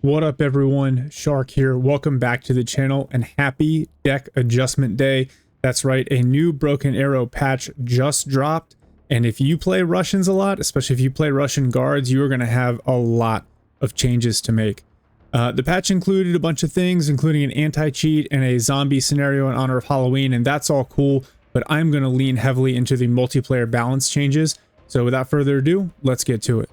What up everyone, Shark here. Welcome back to the channel and happy deck adjustment day. That's right, a new Broken Arrow patch just dropped. And if you play Russians a lot, especially if you play Russian guards, you are going to have a lot of changes to make. The patch included a bunch of things, including an anti-cheat and a zombie scenario in honor of Halloween, and that's all cool, but I'm going to lean heavily into the multiplayer balance changes. So without further ado, let's get to it.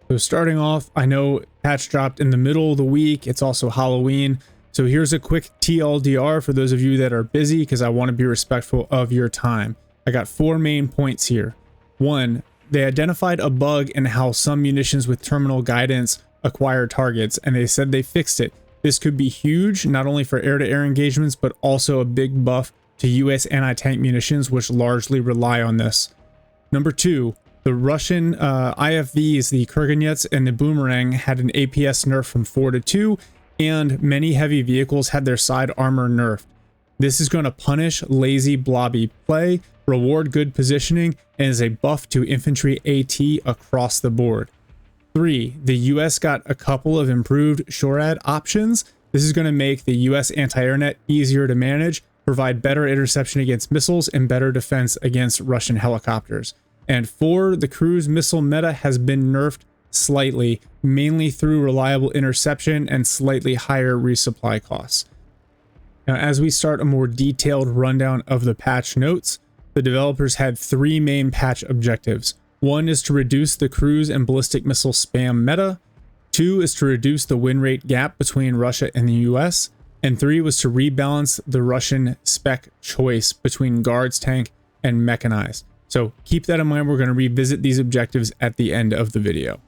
So starting off, I know patch dropped in the middle of the week. It's also Halloween. So here's a quick TLDR for those of you that are busy because I want to be respectful of your time. I got 4 main points here. 1, they identified a bug in how some munitions with terminal guidance acquire targets, and they said they fixed it. This could be huge, not only for air-to-air engagements, but also a big buff to US anti-tank munitions, which largely rely on this. Number 2, the Russian IFVs, the Kurganets and the Boomerang, had an APS nerf from 4 to 2, and many heavy vehicles had their side armor nerfed. This is going to punish lazy blobby play, reward good positioning, and is a buff to infantry AT across the board. 3, the US got a couple of improved SHORAD options. This is going to make the US anti-air net easier to manage, provide better interception against missiles, and better defense against Russian helicopters. And 4, the cruise missile meta has been nerfed slightly, mainly through reliable interception and slightly higher resupply costs. Now, as we start a more detailed rundown of the patch notes, the developers had 3 main patch objectives. 1 is to reduce the cruise and ballistic missile spam meta. 2 is to reduce the win rate gap between Russia and the US. And 3 was to rebalance the Russian spec choice between guards, tank, and mechanized. So keep that in mind. We're going to revisit these objectives at the end of the video.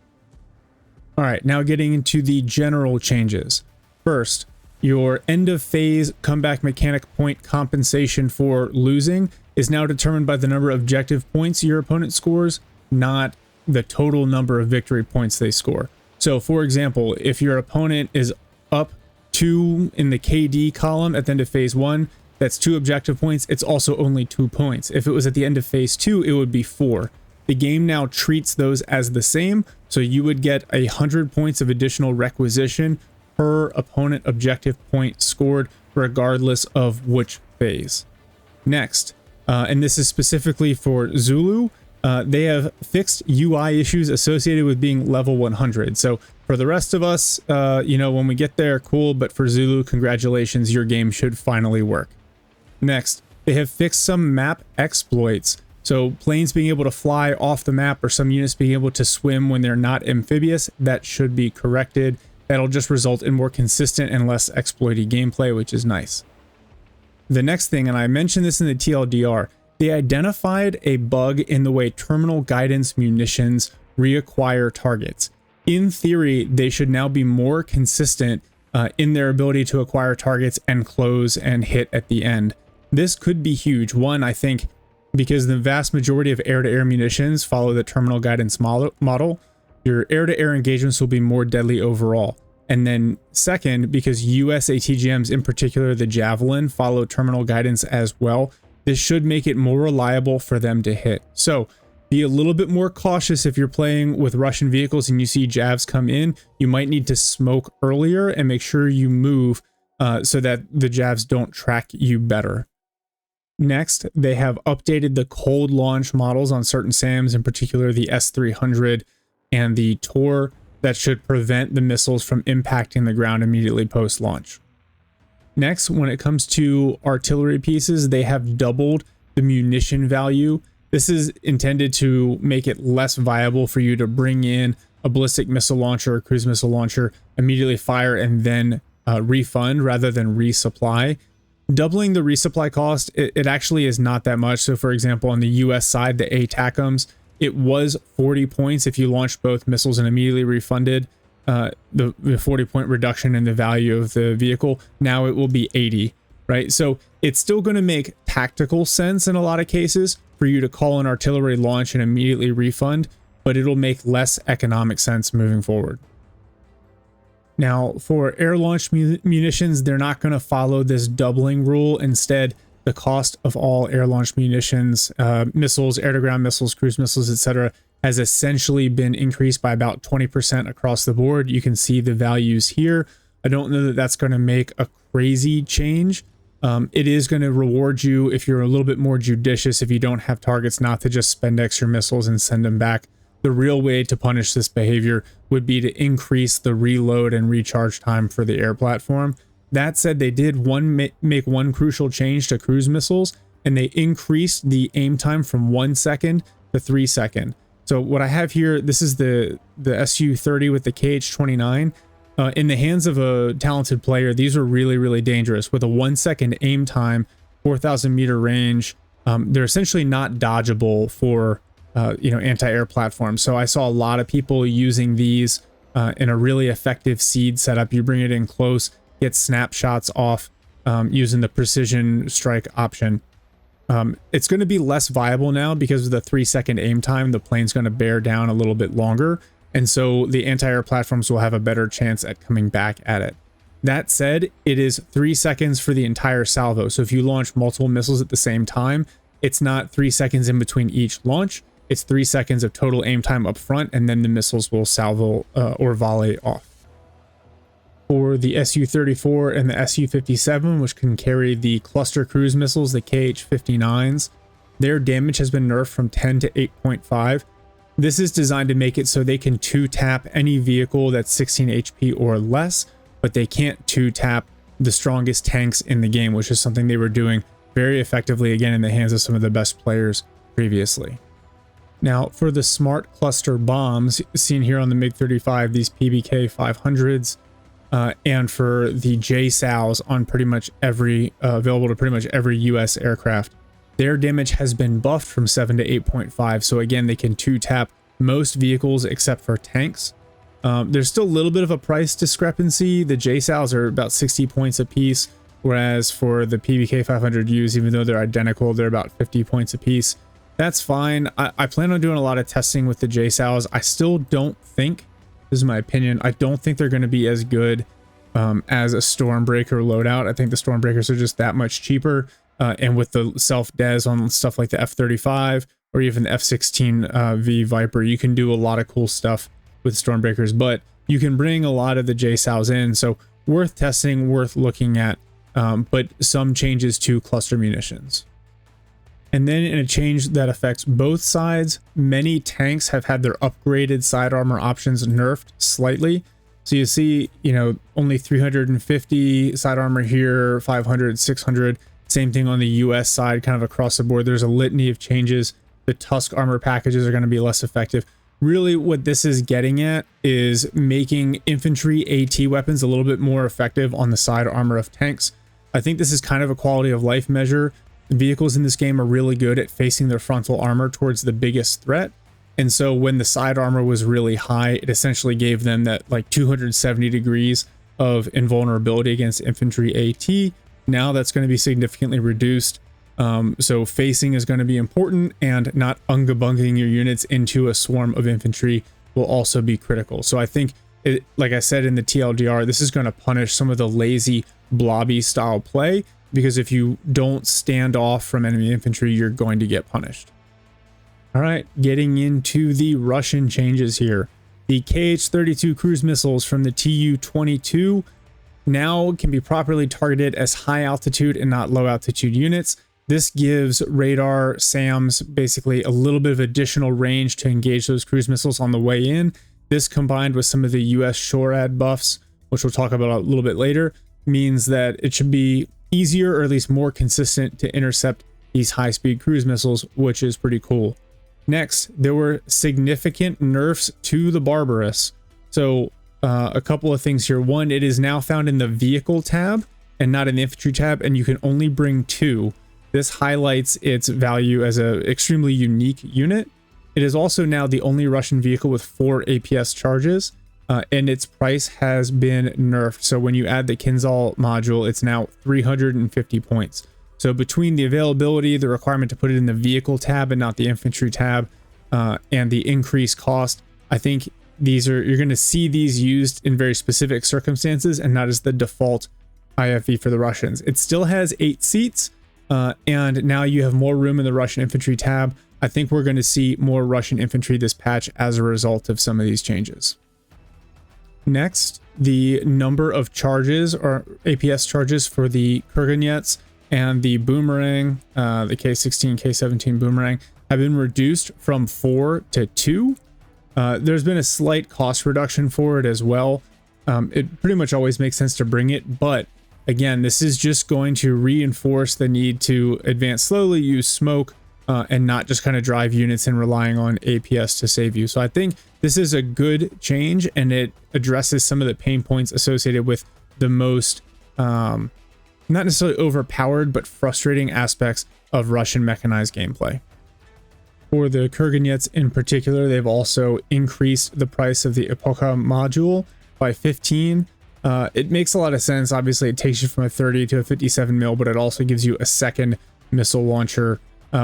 All right, now getting into the general changes. First, your end of phase comeback mechanic point compensation for losing is now determined by the number of objective points your opponent scores, not the total number of victory points they score. So for example, if your opponent is up 2 in the KD column at the end of phase 1, that's 2 objective points. It's also only 2 points. If it was at the end of phase 2, it would be 4. The game now treats those as the same, so you would get 100 points of additional requisition per opponent objective point scored, regardless of which phase. Next, and this is specifically for Zulu, they have fixed UI issues associated with being level 100. So for the rest of us, when we get there, cool, but for Zulu, congratulations, your game should finally work. Next, they have fixed some map exploits. So planes being able to fly off the map or some units being able to swim when they're not amphibious, that should be corrected. That'll just result in more consistent and less exploity gameplay, which is nice. The next thing, and I mentioned this in the TLDR, they identified a bug in the way terminal guidance munitions reacquire targets. In theory, they should now be more consistent in their ability to acquire targets and close and hit at the end. This could be huge. 1, I think, because the vast majority of air-to-air munitions follow the terminal guidance model, your air-to-air engagements will be more deadly overall. And then 2nd, because US ATGMs, in particular the Javelin, follow terminal guidance as well, this should make it more reliable for them to hit. So be a little bit more cautious if you're playing with Russian vehicles and you see Javs come in. You might need to smoke earlier and make sure you move so that the Javs don't track you better. Next, they have updated the cold launch models on certain SAMs, in particular the S300 and the Tor, that should prevent the missiles from impacting the ground immediately post-launch. Next, when it comes to artillery pieces, they have doubled the munition value. This is intended to make it less viable for you to bring in a ballistic missile launcher or cruise missile launcher, immediately fire, and then refund rather than resupply. Doubling the resupply cost, it actually is not that much. So for example, on the US side, the ATACMs, it was 40 points if you launched both missiles and immediately refunded the 40-point reduction in the value of the vehicle. Now it will be 80, right? So it's still going to make tactical sense in a lot of cases for you to call an artillery launch and immediately refund, but it'll make less economic sense moving forward. Now, for air launch munitions, they're not going to follow this doubling rule. Instead, the cost of all air launch munitions, missiles, air-to-ground missiles, cruise missiles, etc., has essentially been increased by about 20% across the board. You can see the values here. I don't know that that's going to make a crazy change. It is going to reward you if you're a little bit more judicious, if you don't have targets, not to just spend extra missiles and send them back. The real way to punish this behavior would be to increase the reload and recharge time for the air platform. That said, they did make one crucial change to cruise missiles, and they increased the aim time from 1 second to 3 seconds. So what I have here, this is the Su-30 with the KH-29. In the hands of a talented player, these are really, really dangerous. With a 1 second aim time, 4,000 meter range, they're essentially not dodgeable for anti-air platforms. So I saw a lot of people using these in a really effective seed setup. You bring it in close, get snapshots off using the precision strike option. It's going to be less viable now because of the 3 second aim time. The plane's going to bear down a little bit longer. And so the anti-air platforms will have a better chance at coming back at it. That said, it is 3 seconds for the entire salvo. So if you launch multiple missiles at the same time, it's not 3 seconds in between each launch. It's 3 seconds of total aim time up front, and then the missiles will salvo or volley off. For the Su-34 and the Su-57, which can carry the cluster cruise missiles, the KH-59s, their damage has been nerfed from 10 to 8.5. This is designed to make it so they can 2-tap any vehicle that's 16 HP or less, but they can't 2-tap the strongest tanks in the game, which is something they were doing very effectively, again, in the hands of some of the best players previously. Now, for the smart cluster bombs, seen here on the MiG-35, these PBK 500s, and for the JSOWs on pretty much every, available to pretty much every US aircraft, their damage has been buffed from 7 to 8.5. So again, they can 2-tap most vehicles except for tanks. There's still a little bit of a price discrepancy. The JSOWs are about 60 points a piece, whereas for the PBK 500Us, even though they're identical, they're about 50 points a piece. That's fine. I plan on doing a lot of testing with the JSOWs. I still don't think, this is my opinion, I don't think they're going to be as good as a Stormbreaker loadout. I think the Stormbreakers are just that much cheaper. And with the self-des on stuff like the F-35 or even the F-16V Viper, you can do a lot of cool stuff with Stormbreakers, but you can bring a lot of the JSOWs in. So worth testing, worth looking at, but some changes to cluster munitions. And then in a change that affects both sides, many tanks have had their upgraded side armor options nerfed slightly. So you see, only 350 side armor here, 500, 600. Same thing on the US side, kind of across the board. There's a litany of changes. The Tusk armor packages are going to be less effective. Really, what this is getting at is making infantry AT weapons a little bit more effective on the side armor of tanks. I think this is kind of a quality of life measure. The vehicles in this game are really good at facing their frontal armor towards the biggest threat. And so when the side armor was really high, it essentially gave them that like 270 degrees of invulnerability against infantry AT. Now that's going to be significantly reduced. So facing is going to be important, and not ungabunking your units into a swarm of infantry will also be critical. So I think, like I said in the TLDR, this is going to punish some of the lazy blobby style play, because if you don't stand off from enemy infantry, you're going to get punished. All right, getting into the Russian changes here. The KH-32 cruise missiles from the Tu-22 now can be properly targeted as high altitude and not low altitude units. This gives radar SAMs basically a little bit of additional range to engage those cruise missiles on the way in. This, combined with some of the US SHORAD buffs, which we'll talk about a little bit later, means that it should be easier, or at least more consistent, to intercept these high-speed cruise missiles, which is pretty cool. Next, there were significant nerfs to the Barbarous. So a couple of things here. One, it is now found in the vehicle tab and not in the infantry tab, and you can only bring 2. This highlights its value as an extremely unique unit. It is also now the only Russian vehicle with 4 APS charges, and its price has been nerfed. So when you add the Kinzhal module, it's now 350 points. So between the availability, the requirement to put it in the vehicle tab and not the infantry tab, and the increased cost, I think you're going to see these used in very specific circumstances and not as the default IFV for the Russians. It still has 8 seats, and now you have more room in the Russian infantry tab. I think we're going to see more Russian infantry this patch as a result of some of these changes. Next, the number of charges or APS charges for the Kurganets and the Boomerang, the K16, K17 Boomerang, have been reduced from 4 to 2. There's been a slight cost reduction for it as well. It pretty much always makes sense to bring it, but again, this is just going to reinforce the need to advance slowly, use smoke, and not just kind of drive units and relying on APS to save you. So I think this is a good change, and it addresses some of the pain points associated with the most, not necessarily overpowered, but frustrating aspects of Russian mechanized gameplay. For the Kurganets in particular, they've also increased the price of the Epocha module by 15. It makes a lot of sense. Obviously, it takes you from a 30 to a 57 mil, but it also gives you a second missile launcher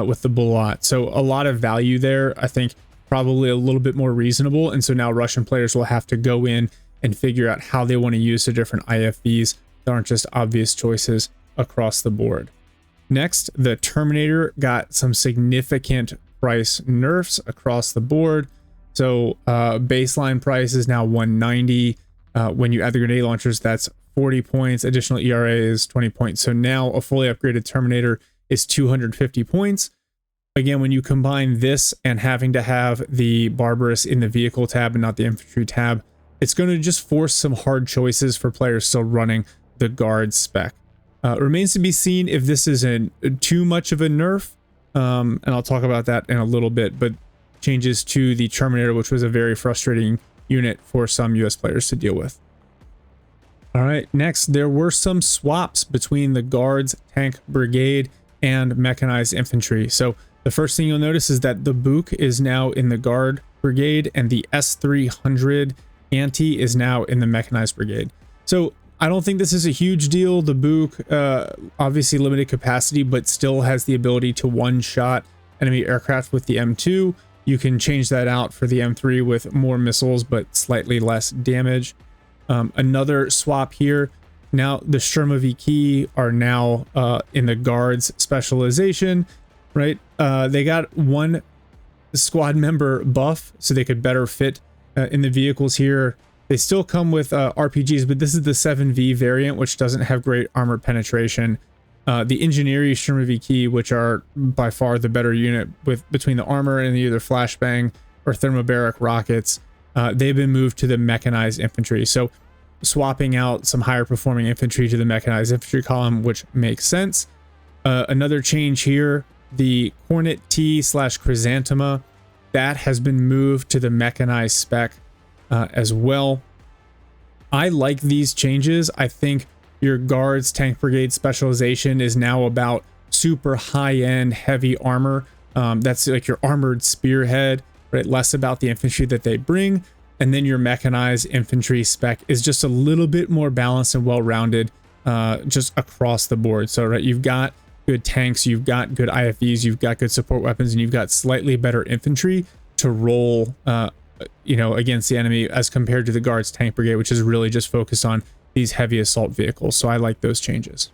with the Bulat. So a lot of value there. I think probably a little bit more reasonable. And so now Russian players will have to go in and figure out how they want to use the different IFVs that aren't just obvious choices across the board. Next, the Terminator got some significant price nerfs across the board. So baseline price is now 190. When you add the grenade launchers, that's 40 points. Additional ERA is 20 points. So now a fully upgraded Terminator is 250 points. Again, when you combine this and having to have the Barbarous in the vehicle tab and not the infantry tab, it's going to just force some hard choices for players still running the guard spec. It remains to be seen if this is too much of a nerf, and I'll talk about that in a little bit, but changes to the Terminator, which was a very frustrating unit for some US players to deal with. All right, next, there were some swaps between the Guards, Tank Brigade, and Mechanized Infantry. So the first thing you'll notice is that the Buk is now in the Guard Brigade, and the S300 Anti is now in the Mechanized Brigade. So I don't think this is a huge deal. The Buk, obviously limited capacity, but still has the ability to one-shot enemy aircraft with the M2. You can change that out for the M3 with more missiles, but slightly less damage. Another swap here. Now the Sturmoviki are now in the Guards specialization, right? They got one squad member buff, so they could better fit in the vehicles here. They still come with RPGs, but this is the 7V variant, which doesn't have great armor penetration. The Ingenierie Sturmoviki, which are by far the better unit between the armor and either flashbang or thermobaric rockets, they've been moved to the Mechanized Infantry. So swapping out some higher performing infantry to the Mechanized Infantry column, which makes sense. Another change here, the Hornet T/Chrysanthema, that has been moved to the Mechanized spec as well. I like these changes. I think your Guards Tank Brigade specialization is now about super high-end heavy armor. That's like your armored spearhead, right? Less about the infantry that they bring. And then your Mechanized Infantry spec is just a little bit more balanced and well-rounded just across the board. So, right, you've got good tanks, you've got good IFVs, you've got good support weapons, and you've got slightly better infantry to roll, against the enemy as compared to the Guards Tank Brigade, which is really just focused on these heavy assault vehicles. So I like those changes.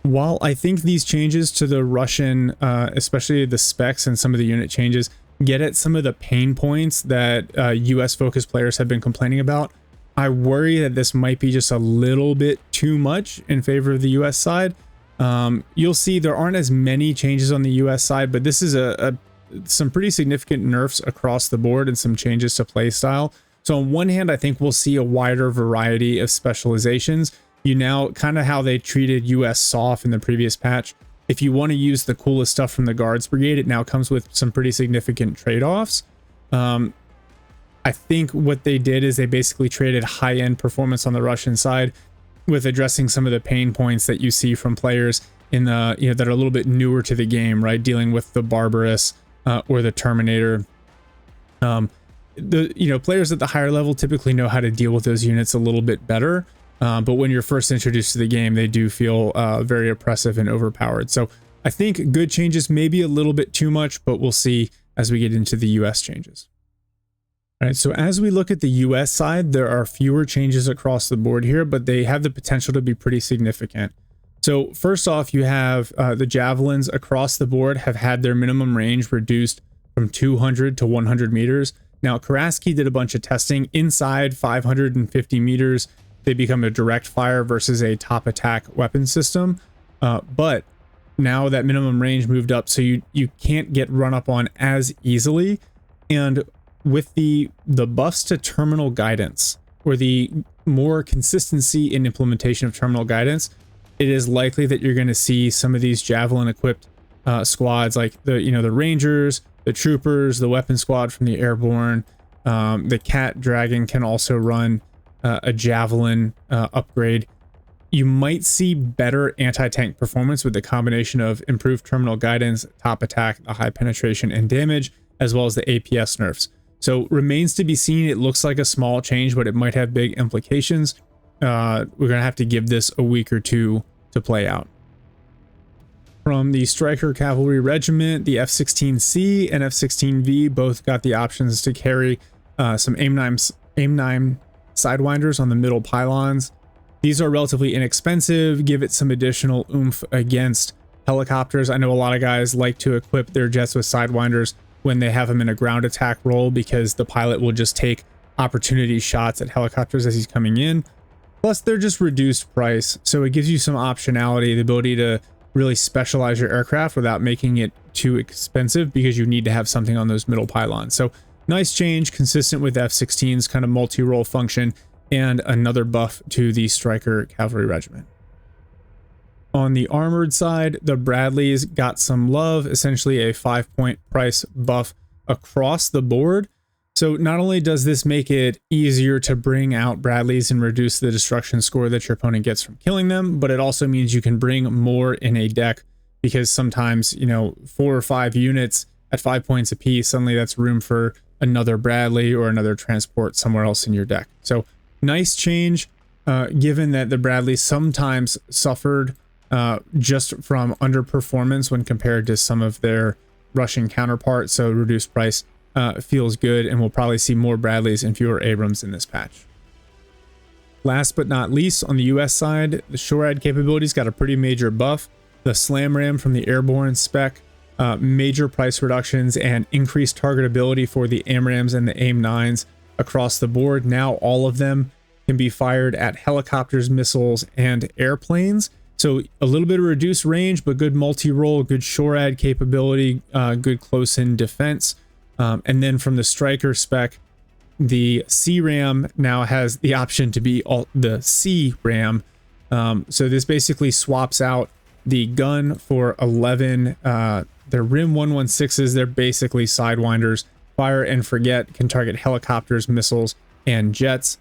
While I think these changes to the Russian, especially the specs and some of the unit changes, get at some of the pain points that US focused players have been complaining about, I worry that this might be just a little bit too much in favor of the US side. You'll see there aren't as many changes on the US side, but this is some pretty significant nerfs across the board and some changes to playstyle. So on one hand, I think we'll see a wider variety of specializations. Kind of how they treated US SOF in the previous patch. If you want to use the coolest stuff from the Guards Brigade, it now comes with some pretty significant trade-offs. I think what they did is they basically traded high-end performance on the Russian side with addressing some of the pain points that you see from players in the, that are a little bit newer to the game, right? Dealing with the Barbarous or the Terminator. Players at the higher level typically know how to deal with those units a little bit better. But when you're first introduced to the game, they do feel very oppressive and overpowered. So I think good changes, maybe a little bit too much, but we'll see as we get into the US changes. All right, so as we look at the US side, there are fewer changes across the board here, but they have the potential to be pretty significant. So first off, you have the javelins across the board have had their minimum range reduced from 200 to 100 meters. Now, Karaski did a bunch of testing inside 550 meters. They become a direct fire versus a top attack weapon system. But now that minimum range moved up, so you can't get run up on as easily. And with the buffs to terminal guidance, or the more consistency in implementation of terminal guidance, it is likely that you're going to see some of these javelin equipped squads, like the Rangers, the Troopers, the weapon squad from the Airborne, the Cat Dragon can also run a javelin upgrade. You might see better anti-tank performance with the combination of improved terminal guidance, top attack, the high penetration and damage, as well as the APS nerfs. So remains to be seen. It looks like a small change, but it might have big implications. We're going to have to give this a week or two to play out. From the Striker Cavalry Regiment, the F-16C and F-16V both got the options to carry some AIM-9 sidewinders on the middle pylons. These are relatively inexpensive, give it some additional oomph against helicopters. I know a lot of guys like to equip their jets with sidewinders when they have them in a ground attack role, because the pilot will just take opportunity shots at helicopters as he's coming in. Plus, they're just reduced price, so it gives you some optionality, the ability to really specialize your aircraft without making it too expensive, because you need to have something on those middle pylons. So nice change, consistent with F-16's kind of multi-role function, and another buff to the Striker Cavalry Regiment. On the armored side, the Bradleys got some love, essentially a 5-point price buff across the board. So not only does this make it easier to bring out Bradleys and reduce the destruction score that your opponent gets from killing them, but it also means you can bring more in a deck, because sometimes, 4 or 5 units at 5 points apiece, suddenly that's room for another Bradley or another transport somewhere else in your deck. So nice change, given that the Bradleys sometimes suffered just from underperformance when compared to some of their Russian counterparts. So reduced price feels good, and we'll probably see more Bradleys and fewer Abrams in this patch. Last but not least, on the US side, the SHORAD capabilities got a pretty major buff. The Slam Ram from the Airborne spec, major price reductions and increased targetability for the AMRAMs and the AIM-9s across the board. Now all of them can be fired at helicopters, missiles, and airplanes. So a little bit of reduced range, but good multi-role, good SHORAD capability, good close-in defense. And then from the Striker spec, the C-RAM now has the option to be the C-RAM. So this basically swaps out the gun for 11. They're RIM 116s. They're basically sidewinders. Fire and forget, can target helicopters, missiles, and jets.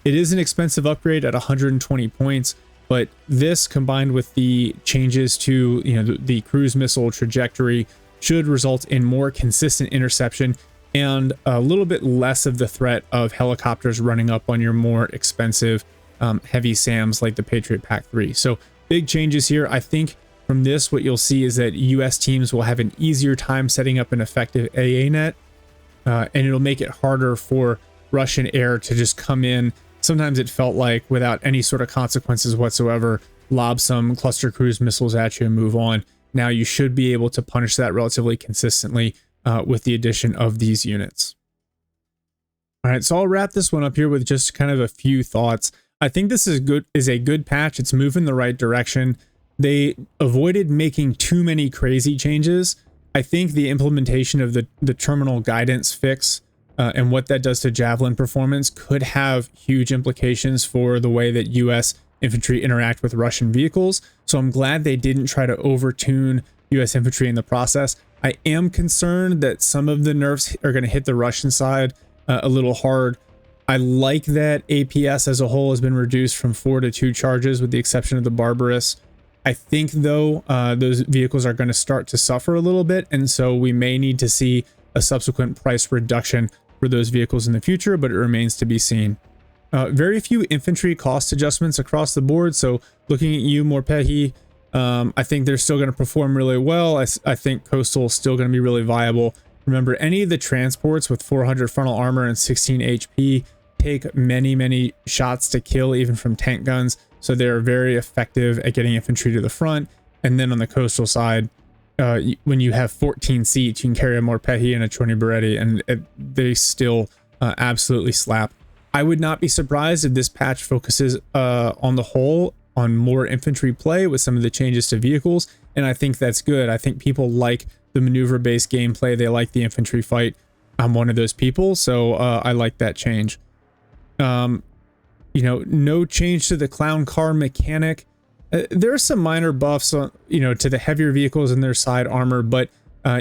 It is an expensive upgrade at 120 points, but this combined with the changes to the cruise missile trajectory should result in more consistent interception and a little bit less of the threat of helicopters running up on your more expensive heavy SAMs like the Patriot PAC-3. So big changes here. I think from this, what you'll see is that US teams will have an easier time setting up an effective AA net, and it'll make it harder for Russian air to just come in. Sometimes it felt like, without any sort of consequences whatsoever, lob some cluster cruise missiles at you and move on. Now you should be able to punish that relatively consistently with the addition of these units. All right, so I'll wrap this one up here with just kind of a few thoughts. I think this is a good patch. It's moving the right direction. They avoided making too many crazy changes. I think the implementation of the terminal guidance fix and what that does to Javelin performance could have huge implications for the way that US infantry interact with Russian vehicles. So I'm glad they didn't try to overtune US infantry in the process. I am concerned that some of the nerfs are going to hit the Russian side a little hard. I like that APS as a whole has been reduced from 4 to 2 charges, with the exception of the Barbarous. I think, though, those vehicles are going to start to suffer a little bit, and so we may need to see a subsequent price reduction for those vehicles in the future, but it remains to be seen. Very few infantry cost adjustments across the board, so looking at you, Morpehi, I think they're still going to perform really well. I think Coastal is still going to be really viable. Remember, any of the transports with 400 frontal armor and 16 HP take many shots to kill, even from tank guns, so they're very effective at getting infantry to the front. And then on the coastal side, when you have 14 seats, you can carry a Morpehi and a Choni Beretti, and they still absolutely slap. I would not be surprised if this patch focuses on the whole on more infantry play with some of the changes to vehicles, and I think that's good. I think people like the maneuver-based gameplay. They like the infantry fight. I'm one of those people, so I like that change. You know, no change to the clown car mechanic. There are some minor buffs, you know, to the heavier vehicles and their side armor, but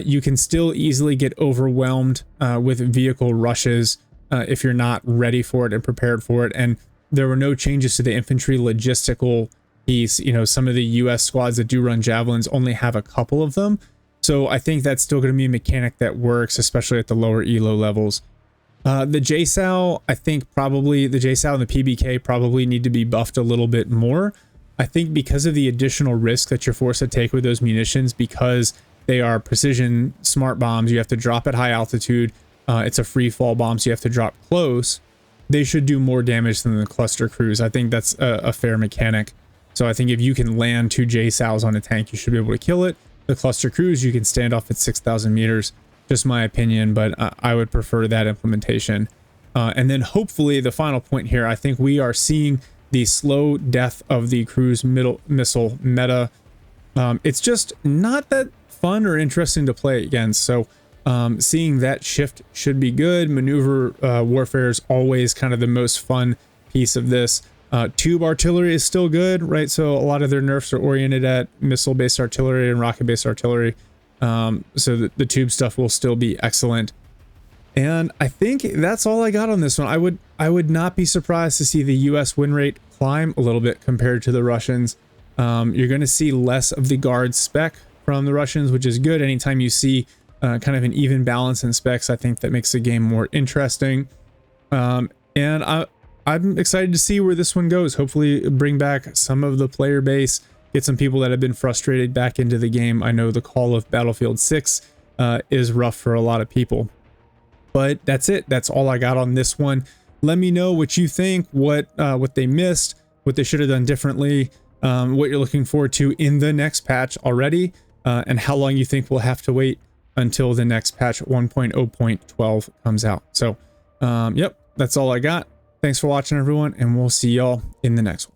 you can still easily get overwhelmed with vehicle rushes if you're not ready for it and prepared for it. And there were no changes to the infantry logistical piece. You know, some of the US squads that do run javelins only have a couple of them. So I think that's still going to be a mechanic that works, especially at the lower elo levels. The JSOW, I think probably the JSOW and the PBK probably need to be buffed a little bit more. I think because of the additional risk that you're forced to take with those munitions, because they are precision smart bombs, you have to drop at high altitude. It's a free fall bomb, so you have to drop close. They should do more damage than the cluster crews. I think that's a fair mechanic. So I think if you can land 2 JSOWs on a tank, you should be able to kill it. The cluster crews, you can stand off at 6,000 meters. Just my opinion, but I would prefer that implementation. And then hopefully the final point here, I think we are seeing the slow death of the cruise missile meta. It's just not that fun or interesting to play against. So seeing that shift should be good. Maneuver warfare is always kind of the most fun piece of this. Tube artillery is still good, right? So a lot of their nerfs are oriented at missile-based artillery and rocket-based artillery. So the tube stuff will still be excellent. And I think that's all I got on this one. I would not be surprised to see the US win rate climb a little bit compared to the Russians. You're going to see less of the guard spec from the Russians, which is good. Anytime you see kind of an even balance in specs, I think that makes the game more interesting. And I'm excited to see where this one goes. Hopefully bring back some of the player base, get some people that have been frustrated back into the game. I know the call of Battlefield 6 is rough for a lot of people. But that's it. That's all I got on this one. Let me know what you think, what they missed, what they should have done differently, what you're looking forward to in the next patch already, and how long you think we'll have to wait until the next patch 1.0.12 comes out. So, yep, that's all I got. Thanks for watching, everyone, and we'll see y'all in the next one.